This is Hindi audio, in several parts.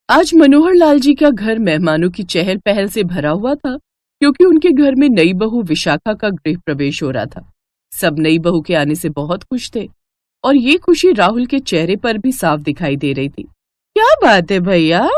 आज मनोहर लाल जी का घर मेहमानों की चहल पहल से भरा हुआ था, क्योंकि उनके घर में नई बहू विशाखा का गृह प्रवेश हो रहा था। सब नई बहू के आने से बहुत खुश थे और ये खुशी राहुल के चेहरे पर भी साफ दिखाई दे रही थी। क्या बात है भैया,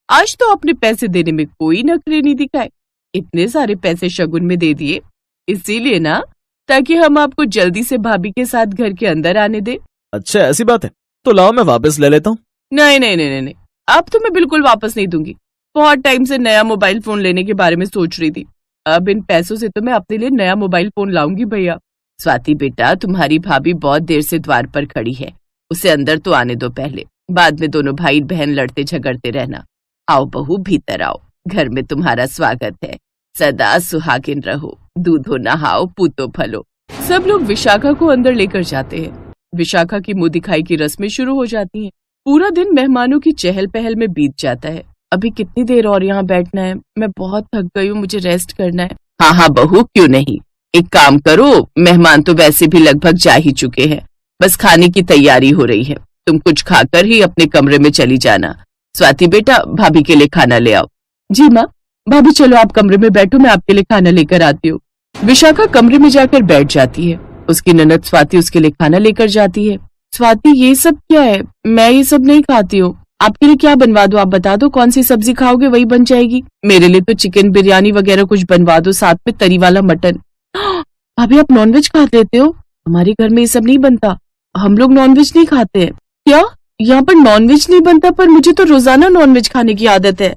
आज तो आपने पैसे देने में कोई नखरे नहीं दिखाए। इतने सारे पैसे शगुन में दे दिए, इसीलिए ना, ताकि हम आपको जल्दी से भाभी के साथ घर के अंदर आने दे। अच्छा ऐसी बात है, तो लाओ मैं वापस ले लेता हूँ। नहीं नहीं नहीं नहीं, अब तो मैं बिल्कुल वापस नहीं दूंगी। बहुत टाइम से नया मोबाइल फोन लेने के बारे में सोच रही थी। अब इन पैसों से तो मैं अपने लिए नया मोबाइल फोन लाऊंगी भैया। स्वाति बेटा, तुम्हारी भाभी बहुत देर से द्वार पर खड़ी है, उसे अंदर तो आने दो पहले, बाद में दोनों भाई बहन लड़ते झगड़ते रहना। आओ बहू, भीतर आओ, घर में तुम्हारा स्वागत है। सदा सुहागिन रहो, दूधो नहाओ, पूतो फलो। सब लोग विशाखा को अंदर लेकर जाते हैं। विशाखा की मुंह दिखाई की रस्में शुरू हो जाती हैं। पूरा दिन मेहमानों की चहल पहल में बीत जाता है। अभी कितनी देर और यहाँ बैठना है, मैं बहुत थक गई हूँ, मुझे रेस्ट करना है। हाँ हाँ बहू, क्यों नहीं, एक काम करो, मेहमान तो वैसे भी लगभग जा ही चुके हैं, बस खाने की तैयारी हो रही है। तुम कुछ खाकर ही अपने कमरे में चली जाना। स्वाति बेटा, भाभी के लिए खाना ले आओ। जी माँ। भाभी चलो आप कमरे में बैठो, मैं आपके लिए खाना लेकर आती हूँ। विशाखा कमरे में जाकर बैठ जाती है। उसकी ननद स्वाति उसके लिए खाना लेकर जाती है। स्वाति, ये सब क्या है? मैं ये सब नहीं खाती हूँ। आपके लिए क्या बनवा दो, आप बता दो, कौन सी सब्जी खाओगे वही बन जाएगी। मेरे लिए तो चिकन बिरयानी वगैरह कुछ बनवा दो, साथ में तरी वाला मटन। भाभी आप नॉनवेज खा लेते हो? हमारे घर में ये सब नहीं बनता, हम लोग नॉनवेज नहीं खाते हैं। क्या यहाँ पर नॉनवेज नहीं बनता? पर मुझे तो रोजाना नॉनवेज खाने की आदत है,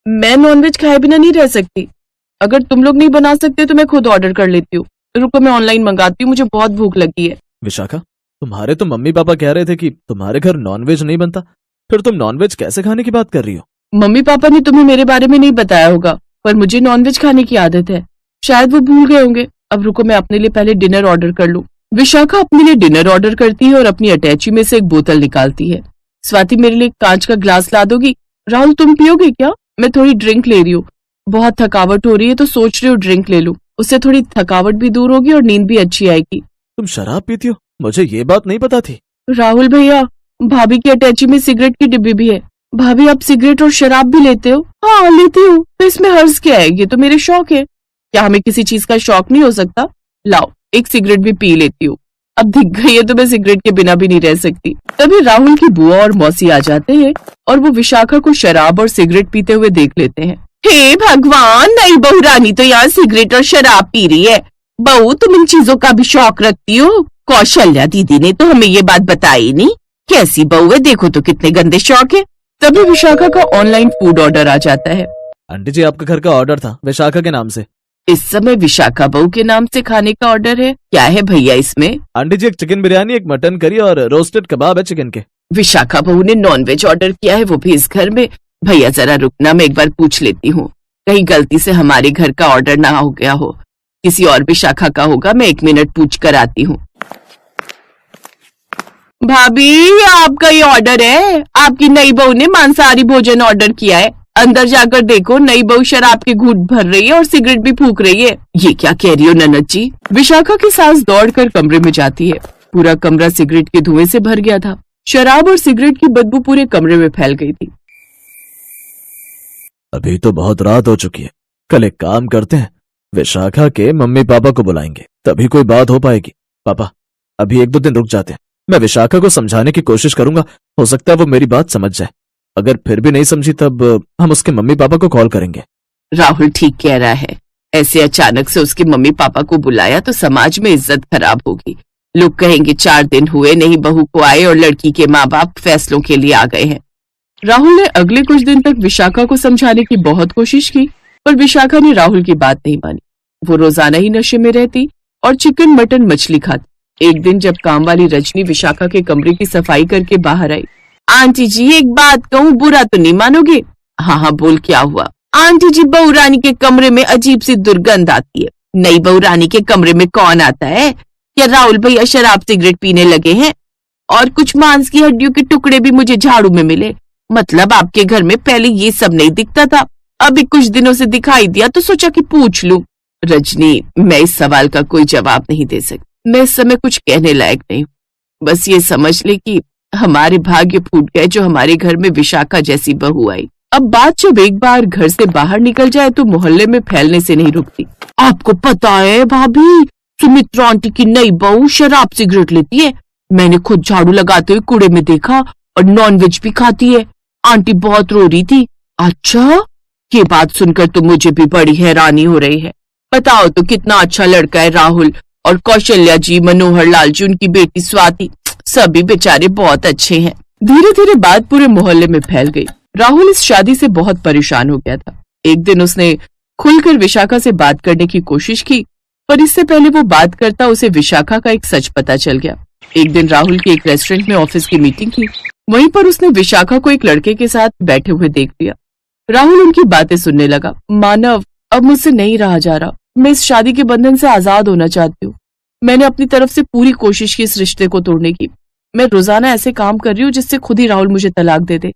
मैं नॉनवेज खाए बिना नहीं रह सकती। अगर तुम लोग नहीं बना सकते तो मैं खुद ऑर्डर कर लेती हूँ। रुको मैं ऑनलाइन मंगाती हूँ, मुझे बहुत भूख लगी है। विशाखा, तुम्हारे तो मम्मी पापा कह रहे थे कि तुम्हारे घर नॉनवेज नहीं बनता, फिर तुम नॉनवेज कैसे खाने की बात कर रही हो? मम्मी पापा ने तुम्हें मेरे बारे में नहीं बताया होगा, पर मुझे नॉनवेज खाने की आदत है, शायद वो भूल गए होंगे। अब रुको मैं अपने लिए पहले डिनर ऑर्डर कर लूं। विशाखा अपने लिए डिनर ऑर्डर करती है और अपनी अटैची में से एक बोतल निकालती है। स्वाति, मेरे लिए कांच का ग्लास ला दोगी? राहुल, तुम पियोगे क्या? मैं थोड़ी ड्रिंक ले रही हूँ, बहुत थकावट हो रही है तो सोच रही हूँ ड्रिंक ले लूं, उससे थोड़ी थकावट भी दूर होगी और नींद भी अच्छी आएगी। तुम शराब पीती हो? मुझे ये बात नहीं पता थी। राहुल भैया, भाभी की अटैची में सिगरेट की डिब्बी भी है। भाभी, आप सिगरेट और शराब भी लेते हो? हाँ लेती हूँ, तो इसमें हर्ज क्या है, ये तो मेरे शौक है। क्या हमें किसी चीज का शौक नहीं हो सकता? लाओ एक सिगरेट भी पी लेती हूँ, अब दिख गई है तो मैं सिगरेट के बिना भी नहीं रह सकती। तभी राहुल की बुआ और मौसी आ जाते हैं और वो विशाखा को शराब और सिगरेट पीते हुए देख लेते हैं। हे भगवान, नई बहू रानी तो यहाँ सिगरेट और शराब पी रही है। बहू, तुम इन चीजों का भी शौक रखती हो? कौशल्या दीदी ने तो हमें ये बात बताई नहीं। कैसी बहू है, देखो तो कितने गंदे शौक है। तभी विशाखा का ऑनलाइन फूड ऑर्डर आ जाता है। आंटी जी, आपके घर का ऑर्डर था विशाखा के नाम से। इस समय विशाखा बहू के नाम से खाने का ऑर्डर है? क्या है भैया इसमें? आंटी जी, एक चिकन बिरयानी, एक मटन करी और रोस्टेड कबाब है चिकन के। विशाखा बहू ने नॉनवेज ऑर्डर किया है, वो भी इस घर में। भैया जरा रुकना, मैं एक बार पूछ लेती हूँ, कहीं गलती से हमारे घर का ऑर्डर ना हो गया हो, किसी और विशाखा का होगा। मैं 1 मिनट पूछ कर आती हूँ। भाभी, ये आपका ही ऑर्डर है, आपकी नई बहू ने मांसाहारी भोजन ऑर्डर किया है। अंदर जाकर देखो, नई बहू शराब के घूंट भर रही है और सिगरेट भी फूंक रही है। ये क्या कह रही हो ननद जी? विशाखा की सास दौड़कर कमरे में जाती है। पूरा कमरा सिगरेट के धुएं से भर गया था। शराब और सिगरेट की बदबू पूरे कमरे में फैल गई थी। अभी तो बहुत रात हो चुकी है, कल एक काम करते हैं, विशाखा के मम्मी पापा को बुलाएंगे, तभी कोई बात हो पाएगी। पापा, अभी 1-2 दिन रुक जाते हैं, मैं विशाखा को समझाने की कोशिश करूंगा, हो सकता है वो मेरी बात समझ जाए। अगर फिर भी नहीं समझी तब हम उसके मम्मी पापा को कॉल करेंगे। राहुल ठीक कह रहा है, ऐसे अचानक से उसके मम्मी पापा को बुलाया तो समाज में इज्जत खराब होगी। लोग कहेंगे 4 दिन हुए नहीं बहू को आए और लड़की के माँ बाप फैसलों के लिए आ गए हैं। राहुल ने अगले कुछ दिन तक विशाखा को समझाने की बहुत कोशिश की, पर विशाखा ने राहुल की बात नहीं मानी। वो रोजाना ही नशे में रहती और चिकन मटन मछली खाती। एक दिन जब काम वाली रजनी विशाखा के कमरे की सफाई करके बाहर आई। आंटी जी, एक बात कहूँ, बुरा तो नहीं मानोगे? हाँ हाँ बोल, क्या हुआ? आंटी जी, बहू रानी के कमरे में अजीब सी दुर्गंध आती है। नई बहू रानी के कमरे में कौन आता है? क्या राहुल भैया शराब सिगरेट पीने लगे हैं? और कुछ मांस की हड्डियों के टुकड़े भी मुझे झाड़ू में मिले। मतलब आपके घर में पहले ये सब नहीं दिखता था, अभी कुछ दिनों से दिखाई दिया तो सोचा कि पूछ लूं। रजनी, मैं इस सवाल का कोई जवाब नहीं दे सकती, मैं इस समय कुछ कहने लायक नहीं हूँ। बस ये समझ ले कि हमारे भाग्य फूट गए जो हमारे घर में विशाखा जैसी बहू आई। अब बात जब एक बार घर से बाहर निकल जाए तो मोहल्ले में फैलने से नहीं रुकती। आपको पता है भाभी, सुमित्रा आंटी की नई बहू शराब सिगरेट लेती है। मैंने खुद झाड़ू लगाते हुए कूड़े में देखा, और नॉनवेज भी खाती है। आंटी बहुत रो रही थी। अच्छा, ये बात सुनकर तो मुझे भी बड़ी हैरानी हो रही है। बताओ तो कितना अच्छा लड़का है राहुल, और कौशल्या जी, मनोहर लाल जी, उनकी बेटी स्वाति, सभी बेचारे बहुत अच्छे हैं। धीरे धीरे बात पूरे मोहल्ले में फैल गई। राहुल इस शादी से बहुत परेशान हो गया था। एक दिन उसने खुलकर विशाखा से बात करने की कोशिश की, पर इससे पहले वो बात करता उसे विशाखा का एक सच पता चल गया। एक दिन राहुल की एक रेस्टोरेंट में ऑफिस की मीटिंग थी। वहीं पर उसने विशाखा को एक लड़के के साथ बैठे हुए देख लिया। राहुल उनकी बातें सुनने लगा। मानव, अब मुझसे नहीं रहा जा रहा। मैं इस शादी के बंधन से आजाद होना चाहती हूँ। मैंने अपनी तरफ से पूरी कोशिश की इस रिश्ते को तोड़ने की। मैं रोजाना ऐसे काम कर रही हूँ जिससे खुद ही राहुल मुझे तलाक दे दे।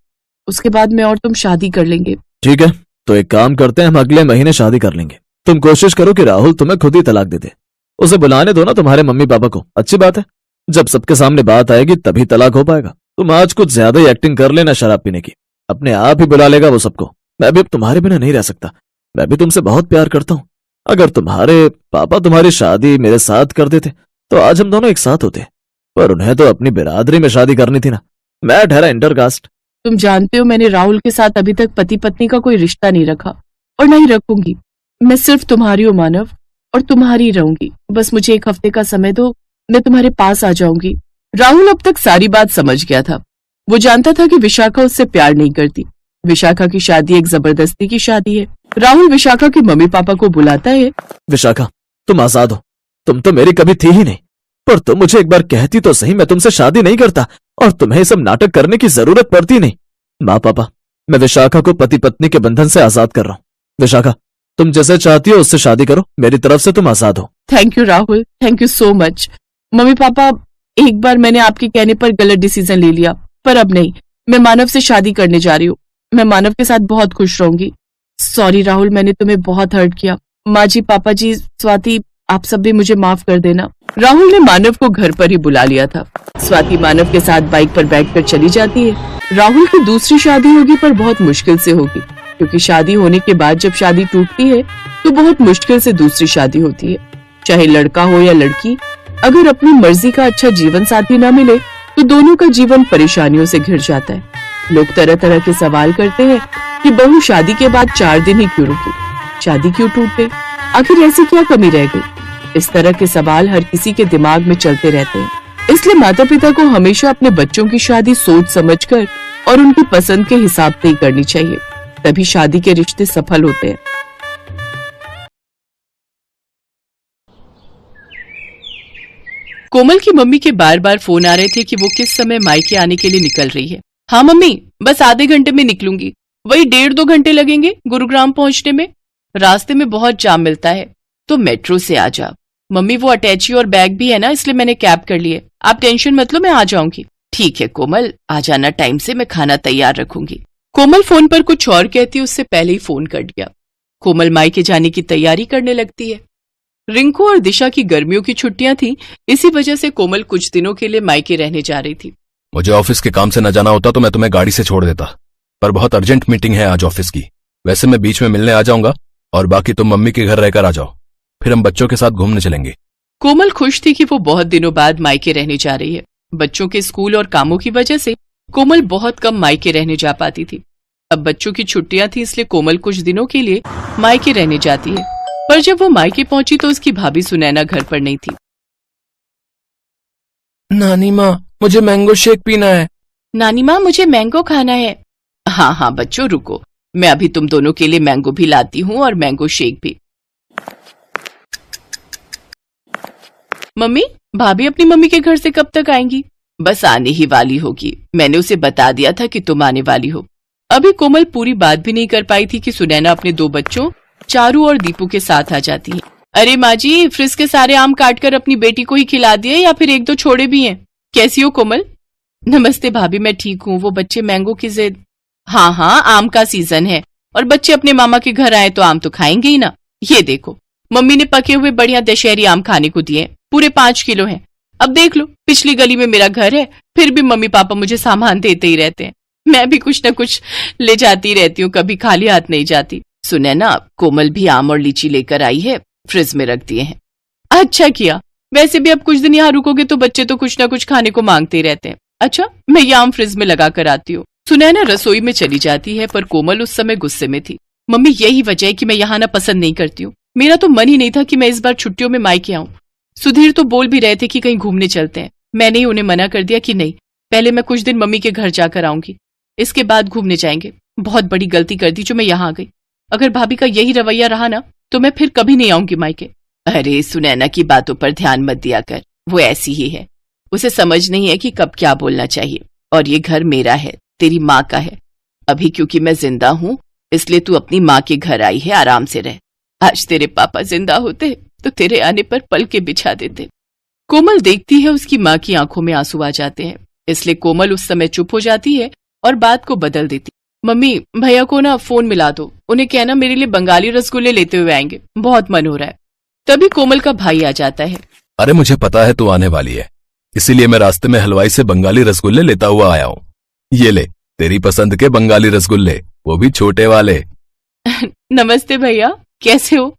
उसके बाद मैं और तुम शादी कर लेंगे। ठीक है, तो एक काम करते हैं, हम अगले महीने शादी कर लेंगे। तुम कोशिश करो कि राहुल तुम्हें खुद ही तलाक दे दे। उसे बुलाने दो ना तुम्हारे मम्मी पापा को। अच्छी बात है, जब सबके सामने बात आएगी तभी तलाक हो पाएगा। तुम आज कुछ ज्यादा ही एक्टिंग कर लेना शराब पीने की। अपने आप ही बुला लेगा वो सबको। मैं भी अब तुम्हारे बिना नहीं रह सकता। मैं भी तुमसे बहुत प्यार करता हूँ। अगर तुम्हारे पापा तुम्हारी शादी मेरे साथ कर देते तो आज हम दोनों एक साथ होते, पर उन्हें तो अपनी बिरादरी में शादी करनी थी ना। मैं ठहरा इंटरकास्ट। तुम जानते हो, मैंने राहुल के साथ अभी तक पति पत्नी का कोई रिश्ता नहीं रखा, और नहीं रखूंगी। मैं सिर्फ तुम्हारी हूँ मानव, और तुम्हारी रहूंगी। बस मुझे एक हफ्ते का समय दो, मैं तुम्हारे पास आ जाऊंगी। राहुल अब तक सारी बात समझ गया था। वो जानता था कि विशाखा उससे प्यार नहीं करती। विशाखा की शादी एक जबरदस्ती की शादी है। राहुल विशाखा के मम्मी पापा को बुलाता है। विशाखा, तुम आजाद हो। तुम तो मेरी कभी थी ही नहीं, पर तुम मुझे एक बार कहती तो सही, मैं तुमसे शादी नहीं करता और तुम्हें सब नाटक करने की जरूरत पड़ती नहीं। माँ पापा, मैं विशाखा को पति पत्नी के बंधन से आजाद कर रहा हूँ। विशाखा, तुम जैसे चाहती हो उससे शादी करो। मेरी तरफ से तुम आजाद हो। Thank you Rahul, thank you so much. Mummy papa, एक बार मैंने आपके कहने पर गलत डिसीजन ले लिया, पर अब नहीं। मैं मानव से शादी करने जा रही हूँ। मैं मानव के साथ बहुत खुश रहूंगी। सॉरी राहुल, मैंने तुम्हें बहुत हर्ट किया। माँ जी, पापा जी, स्वाति, आप सब भी मुझे माफ कर देना। राहुल ने मानव को घर पर ही बुला लिया था। स्वाति मानव के साथ बाइक पर बैठकर चली जाती है। राहुल की दूसरी शादी होगी, पर बहुत मुश्किल से होगी, क्योंकि शादी होने के बाद जब शादी टूटती है तो बहुत मुश्किल से दूसरी शादी होती है। चाहे लड़का हो या लड़की, अगर अपनी मर्जी का अच्छा जीवन साथी न मिले तो दोनों का जीवन परेशानियों से घिर जाता है। लोग तरह तरह के सवाल करते हैं कि बहू शादी के बाद 4 दिन ही क्यों रुकी, शादी क्यों टूट गई, आखिर ऐसी क्या कमी रह गई। इस तरह के सवाल हर किसी के दिमाग में चलते रहते हैं। इसलिए माता पिता को हमेशा अपने बच्चों की शादी सोच समझकर और उनकी पसंद के हिसाब से ही करनी चाहिए, तभी शादी के रिश्ते सफल होते हैं। कोमल की मम्मी के बार बार फोन आ रहे थे कि वो किस समय मायके आने के लिए निकल रही है। हाँ मम्मी, बस आधे घंटे में निकलूंगी। वही 1.5-2 घंटे लगेंगे गुरुग्राम पहुंचने में। रास्ते में बहुत जाम मिलता है, तो मेट्रो से आ जा। मम्मी, वो अटैची और बैग भी है ना, इसलिए मैंने कैब कर ली है। आप टेंशन मत लो, मैं आ जाऊंगी। ठीक है कोमल, आ जाना टाइम से, मैं खाना तैयार रखूंगी। कोमल फोन पर कुछ और कहती, उससे पहले ही फोन कट गया। कोमल मायके जाने की तैयारी करने लगती है। रिंकू और दिशा की गर्मियों की छुट्टियां थी, इसी वजह से कोमल कुछ दिनों के लिए मायके रहने जा रही थी। मुझे ऑफिस के काम से न जाना होता तो मैं तुम्हें गाड़ी से छोड़ देता, पर बहुत अर्जेंट मीटिंग है आज ऑफिस की। वैसे मैं बीच में मिलने आ जाऊंगा, और बाकी तुम मम्मी के घर रहकर आ जाओ, फिर हम बच्चों के साथ घूमने चलेंगे। कोमल खुश थी कि वो बहुत दिनों बाद मायके रहने जा रही है। बच्चों के स्कूल और कामों की वजह से कोमल बहुत कम मायके रहने जा पाती थी। अब बच्चों की छुट्टियां थी, इसलिए कोमल कुछ दिनों के लिए मायके रहने जाती है। पर जब वो मायके पहुंची तो उसकी भाभी सुनैना घर पर नहीं थी। नानी माँ, मुझे मैंगो शेक पीना है। नानी माँ, मुझे मैंगो खाना है। हाँ हाँ बच्चों, रुको, मैं अभी तुम दोनों के लिए मैंगो भी लाती हूँ और मैंगो शेक भी। मम्मी, भाभी अपनी मम्मी के घर से कब तक आएंगी? बस आने ही वाली होगी, मैंने उसे बता दिया था कि तुम आने वाली हो। अभी कोमल पूरी बात भी नहीं कर पाई थी कि सुनैना अपने 2 बच्चों चारू और दीपू के साथ आ जाती है। अरे माँ जी, फ्रिज के सारे आम काटकर अपनी बेटी को ही खिला दिए या फिर 1-2 छोड़े भी हैं? कैसी हो कोमल? नमस्ते भाभी, मैं ठीक हूँ। वो बच्चे मैंगो की जिद। हाँ हाँ, आम का सीजन है और बच्चे अपने मामा के घर आए तो आम तो खाएंगे ही ना। ये देखो, मम्मी ने पके हुए बढ़िया दशहरी आम खाने को दिए, पूरे 5 किलो हैं। अब देख लो, पिछली गली में मेरा घर है, फिर भी मम्मी पापा मुझे सामान देते ही रहते हैं। मैं भी कुछ ना कुछ ले जाती रहती हूँ, कभी खाली हाथ नहीं जाती। सुनैना, कोमल भी आम और लीची लेकर आई है, फ्रिज में रख दिए हैं। अच्छा किया, वैसे भी अब कुछ दिन यहाँ रुकोगे तो बच्चे तो कुछ ना कुछ खाने को मांगते ही रहते हैं। अच्छा, मैं ये आम फ्रिज में लगा कर आती हूँ। सुनैना रसोई में चली जाती है, पर कोमल उस समय गुस्से में थी। मम्मी, यही वजह है कि मैं यहाँ ना पसंद नहीं करती हूँ। मेरा तो मन ही नहीं था कि मैं इस बार छुट्टियों में मायके आऊं। सुधीर तो बोल भी रहे थे कि कहीं घूमने चलते हैं। मैंने ही उन्हें मना कर दिया कि नहीं, पहले मैं कुछ दिन मम्मी के घर जाकर आऊंगी, इसके बाद घूमने जाएंगे। बहुत बड़ी गलती कर दी जो मैं यहाँ आ गई। अगर भाभी का यही रवैया रहा ना तो मैं फिर कभी नहीं आऊंगी मायके। अरे सुनैना की बातों पर ध्यान मत दिया कर, वो ऐसी ही है। उसे समझ नहीं है कि कब क्या बोलना चाहिए। और ये घर मेरा है, तेरी माँ का है। अभी क्योंकि मैं जिंदा हूँ इसलिए तू अपनी माँ के घर आई है, आराम से रह। आज तेरे पापा जिंदा होते तो तेरे आने पर पल के बिछा देते। कोमल देखती है उसकी माँ की आंखों में आंसू आ जाते हैं, इसलिए कोमल उस समय चुप हो जाती है और बात को बदल देती। मम्मी, भैया को ना फोन मिला दो, उन्हें कहना मेरे लिए बंगाली रसगुल्ले लेते हुए आएंगे, बहुत मन हो रहा है। तभी कोमल का भाई आ जाता है। अरे मुझे पता है तू आने वाली है, इसीलिए मैं रास्ते में हलवाई से बंगाली रसगुल्ले लेता हुआ आया हूँ। ये ले, तेरी पसंद के बंगाली रसगुल्ले, वो भी छोटे वाले। नमस्ते भैया, कैसे हो?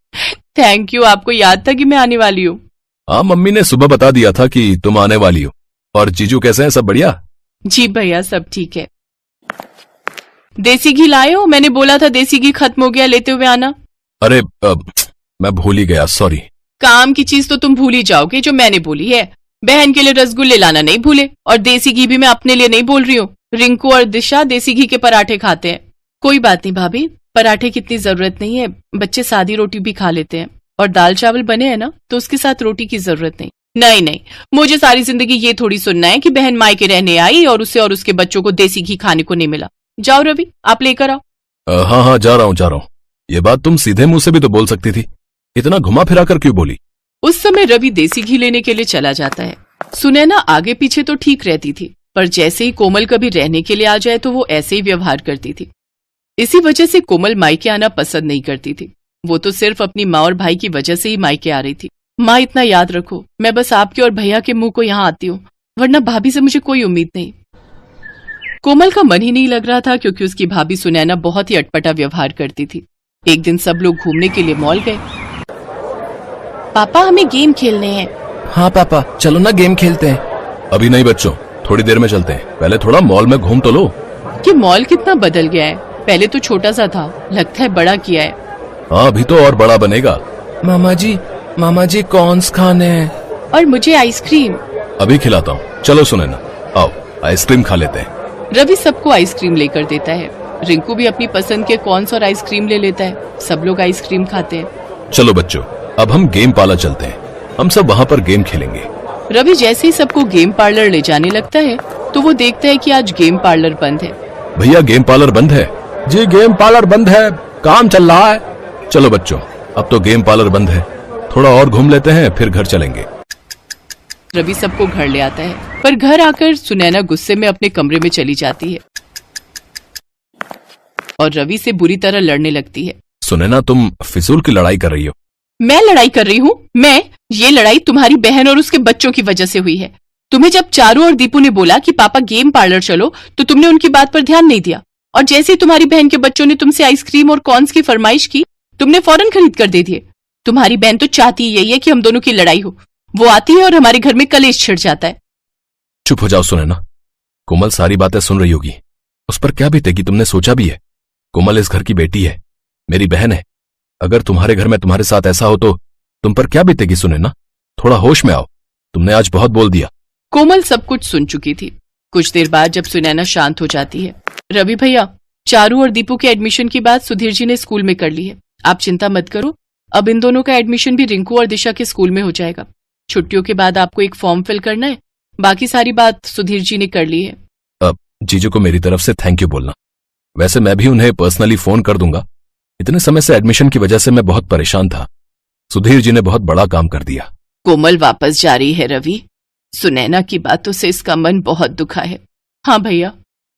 थैंक यू, आपको याद था कि मैं आने वाली हूँ। हाँ, मम्मी ने सुबह बता दिया था कि तुम आने वाली हो। और जीजू कैसे हैं, सब बढ़िया? जी भैया, सब ठीक है। देसी घी लाए हो? मैंने बोला था देसी घी खत्म हो गया, लेते हुए आना। अरे मैं भूल ही गया, सॉरी। काम की चीज तो तुम भूल ही जाओगे जो मैंने बोली है। बहन के लिए रसगुल्ले लाना नहीं भूले, और देसी घी भी मैं अपने लिए नहीं बोल रही हूँ। रिंकू और दिशा देसी घी के पराठे खाते हैं। कोई बात नहीं भाभी, पराठे की इतनी जरूरत नहीं है, बच्चे सादी रोटी भी खा लेते हैं। और दाल चावल बने हैं ना तो उसके साथ रोटी की जरूरत नहीं। नहीं नहीं, मुझे सारी जिंदगी ये थोड़ी सुनना है कि बहन मायके रहने आई और उसे और उसके बच्चों को देसी घी खाने को नहीं मिला। जाओ रवि, आप लेकर आओ। हाँ हाँ, जा रहा हूँ। ये बात तुम सीधे मुंह से भी तो बोल सकती थी, इतना घुमा फिरा कर क्यों बोली? उस समय रवि देसी घी लेने के लिए चला जाता है। सुनैना आगे पीछे तो ठीक रहती थी, पर जैसे ही कोमल कभी रहने के लिए आ जाए तो वो ऐसे ही व्यवहार करती थी। इसी वजह से कोमल मायके आना पसंद नहीं करती थी। वो तो सिर्फ अपनी माँ और भाई की वजह से ही मायके आ रही थी। माँ, इतना याद रखो, मैं बस आपके और भैया के मुंह को यहाँ आती हूँ, वरना भाभी से मुझे कोई उम्मीद नहीं। कोमल का मन ही नहीं लग रहा था क्योंकि उसकी भाभी सुनैना बहुत ही अटपटा व्यवहार करती थी। एक दिन सब लोग घूमने के लिए मॉल गए। पापा, हमें गेम खेलने हैं। हाँ पापा, चलो ना गेम खेलते हैं। अभी नहीं बच्चों, थोड़ी देर में चलते हैं, पहले थोड़ा मॉल में घूम तो लो। कि मॉल कितना बदल गया है, पहले तो छोटा सा था, लगता है बड़ा किया है। हाँ, अभी तो और बड़ा बनेगा। मामा जी कॉर्न्स खाने हैं। और मुझे आइसक्रीम। अभी खिलाता हूँ, चलो सुनैना, आओ आइसक्रीम खा लेते हैं। रवि सबको आइसक्रीम लेकर देता है। रिंकू भी अपनी पसंद के कॉर्न्स और आइसक्रीम ले लेता है। सब लोग आइसक्रीम खाते हैं। चलो बच्चों, अब हम गेम पार्लर चलते हैं, हम सब वहाँ पर गेम खेलेंगे। रवि जैसे ही सबको गेम पार्लर ले जाने लगता है तो वो देखता है कि आज गेम पार्लर बंद है। भैया, गेम पार्लर बंद है। जी, गेम पार्लर बंद है, काम चल रहा है। चलो बच्चों, अब तो गेम पार्लर बंद है, थोड़ा और घूम लेते हैं फिर घर चलेंगे। रवि सबको घर ले आता है, पर घर आकर सुनैना गुस्से में अपने कमरे में चली जाती है और रवि से बुरी तरह लड़ने लगती है। सुनैना, तुम फिजूल की लड़ाई कर रही हो। मैं लड़ाई कर रही हूँ? ये लड़ाई तुम्हारी बहन और उसके बच्चों की वजह से हुई है। तुम्हें जब चारू और दीपू ने बोला कि पापा गेम पार्लर चलो तो तुमने उनकी बात पर ध्यान नहीं दिया, और जैसे ही तुम्हारी बहन के बच्चों ने तुमसे आइसक्रीम और कॉर्न्स की फरमाइश की तुमने फौरन खरीद कर दे दिए। तुम्हारी बहन तो चाहती ही यही है कि हम दोनों की लड़ाई हो। वो आती है और हमारे घर में कलेश छिड़ जाता है। चुप हो जाओ सुनैना, कोमल सारी बातें सुन रही होगी, उस पर क्या बीतेगी तुमने सोचा भी है? कोमल इस घर की बेटी है, मेरी बहन है। अगर तुम्हारे घर में तुम्हारे साथ ऐसा हो तो तुम पर क्या बीतेगी सुनैना? थोड़ा होश में आओ, तुमने आज बहुत बोल दिया। कोमल सब कुछ सुन चुकी थी। कुछ देर बाद जब सुनैना शांत हो जाती है, रवि भैया, चारू और दीपू के एडमिशन की बात सुधीर जी ने स्कूल में कर ली है, आप चिंता मत करो। अब इन दोनों का एडमिशन भी रिंकू और दिशा के स्कूल में हो जाएगा। छुट्टियों के बाद आपको एक फॉर्म फिल करना है, बाकी सारी बात सुधीर जी ने कर ली है। अब जीजू को मेरी तरफ से थैंक यू बोलना। वैसे मैं भी उन्हें पर्सनली फोन कर दूंगा। इतने समय से एडमिशन की वजह से मैं बहुत परेशान था। सुधीर जी ने बहुत बड़ा काम कर दिया। कोमल वापस जा रही है रवि। सुनैना की बातों से इसका मन बहुत दुखा है। हाँ भैया,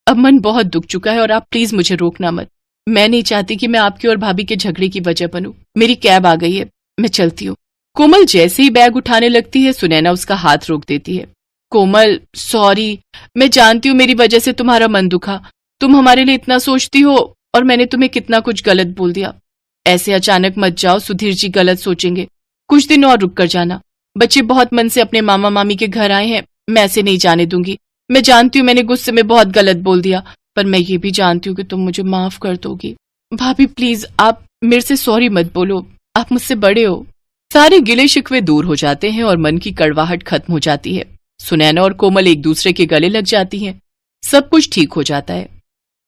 अब मन बहुत दुख चुका है और आप प्लीज मुझे रोकना मत। मैं नहीं चाहती कि मैं आपकी और भाभी के झगड़े की वजह बनूं। मेरी कैब आ गई है, मैं चलती हूँ। कोमल जैसे ही बैग उठाने लगती है, सुनैना उसका हाथ रोक देती है। कोमल, सॉरी, मैं जानती हूँ मेरी वजह से तुम्हारा मन दुखा, तुम हमारे लिए इतना सोचती हो और मैंने तुम्हें कितना कुछ गलत बोल दिया। ऐसे अचानक मत जाओ, सुधीर जी गलत सोचेंगे। कुछ दिन और रुक कर जाना। बच्चे बहुत मन से अपने मामा मामी के घर आए हैं, मैं ऐसे नहीं जाने दूंगी। मैं जानती हूँ मैंने गुस्से में बहुत गलत बोल दिया, पर मैं ये भी जानती हूँ कि तुम मुझे माफ कर दोगी। भाभी प्लीज आप मेरे से सॉरी मत बोलो, आप मुझसे बड़े हो। सारे गिले शिकवे दूर हो जाते हैं और मन की कड़वाहट खत्म हो जाती है। सुनैना और कोमल एक दूसरे के गले लग जाती हैं। सब कुछ ठीक हो जाता है।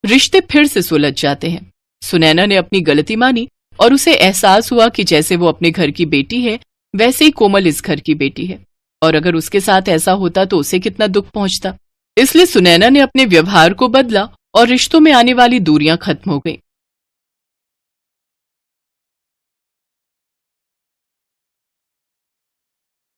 रिश्ते फिर से सुलझ जाते हैं। सुनैना ने अपनी गलती मानी और उसे एहसास हुआ कि जैसे वो अपने घर की बेटी है, वैसे ही कोमल इस घर की बेटी है, और अगर उसके साथ ऐसा होता तो उसे कितना दुख पहुंचता। इसलिए सुनैना ने अपने व्यवहार को बदला और रिश्तों में आने वाली दूरियां खत्म हो गईं।